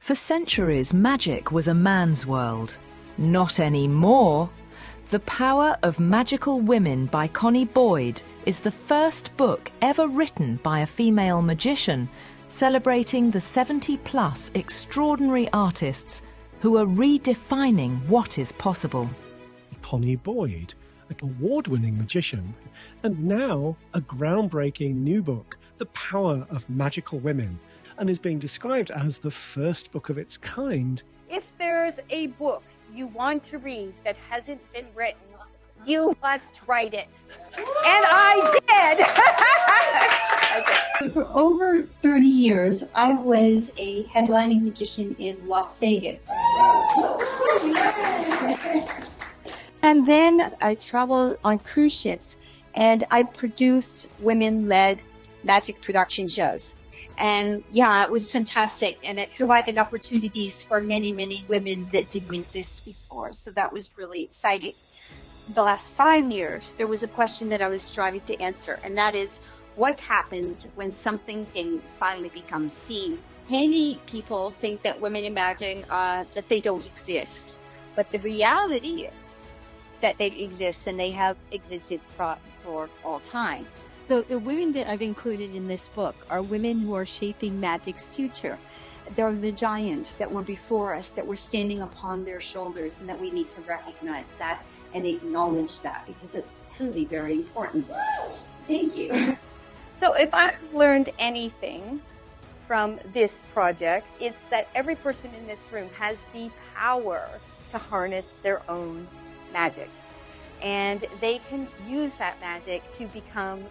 For centuries, magic was a man's world. Not anymore. The Power of Magical Women by Connie is the first book ever written by a female magician, celebrating the 70-plus extraordinary artists who are redefining what is possible. Connie Boyd, an award-winning magician, and now a groundbreaking new book, The Power of Magical Women, and is being described as the first book of its kind. If there's a book you want to read that hasn't been written, you must write it. And I did! For over 30 years, I was a headlining magician in Las Vegas. And then I traveled on cruise ships, and I produced women-led magic production shows. And yeah, it was fantastic, and it provided opportunities for many, many women that didn't exist before. So that was really exciting. The last 5 years, there was a question that I was striving to answer, and that is, what happens when something can finally become seen? Many people think that women in magic, that they don't exist. But the reality is that they exist, and they have existed for all time. The women that I've included in this book are women who are shaping magic's future. They're the giants that were before us, that we're standing upon their shoulders, and that we need to recognize that and acknowledge that, because it's really very important. Thank you. So if I've learned anything from this project, it's that every person in this room has the power to harness their own magic. And they can use that magic to become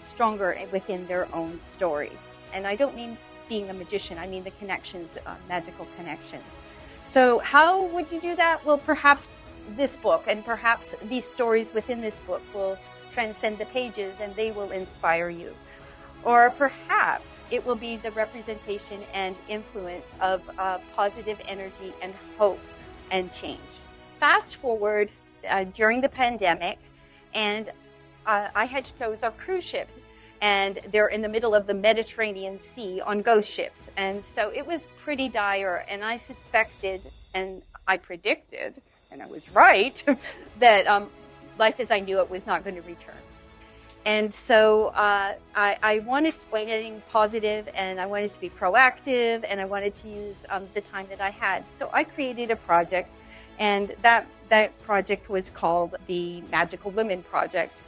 stronger within their own stories. And I don't mean being a magician, I mean the connections, magical connections. So how would you do that? Well, perhaps this book and perhaps these stories within this book will transcend the pages and they will inspire you. Or perhaps it will be the representation and influence of positive energy and hope and change. Fast forward during the pandemic, and I had shows on cruise ships, and they're in the middle of the Mediterranean Sea on ghost ships. And so it was pretty dire, and I suspected, and I predicted, and I was right, that life as I knew it was not going to return. And so I wanted to explain anything positive, and I wanted to be proactive, and I wanted to use the time that I had. So I created a project, and that project was called the Magical Women Project.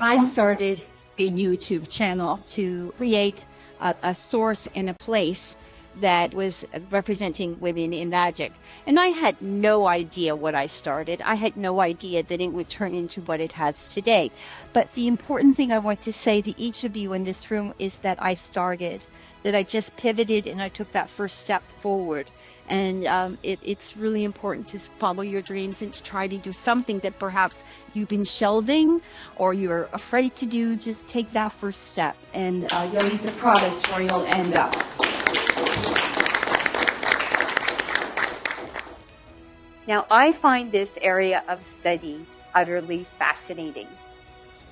I started a YouTube channel to create a source and a place that was representing women in magic. And I had no idea what I started. I had no idea that it would turn into what it has today. But the important thing I want to say to each of you in this room is that I started, that I just pivoted and I took that first step forward. And it's really important to follow your dreams and to try to do something that perhaps you've been shelving or you're afraid to do. Just take that first step, and you'll be surprised where you'll end up. Now, I find this area of study utterly fascinating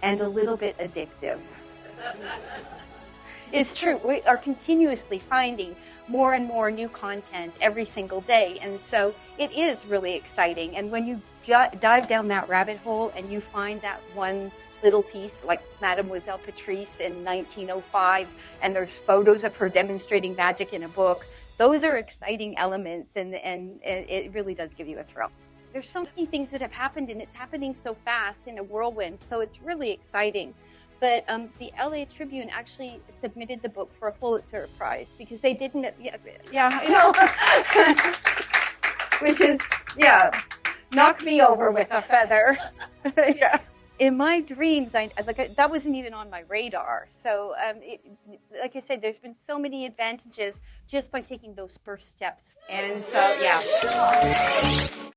and a little bit addictive. It's true. We are continuously finding more and more new content every single day. And so it is really exciting. And when you dive down that rabbit hole and you find that one little piece like Mademoiselle Patrice in 1905, and there's photos of her demonstrating magic in a book, those are exciting elements, and it really does give you a thrill. There's so many things that have happened, and it's happening so fast in a whirlwind, so it's really exciting. But the LA Tribune actually submitted the book for a Pulitzer Prize because they didn't, which is, knocked me over with a feather. Yeah. In my dreams, that wasn't even on my radar. So, like I said, there's been so many advantages just by taking those first steps. And so, yeah.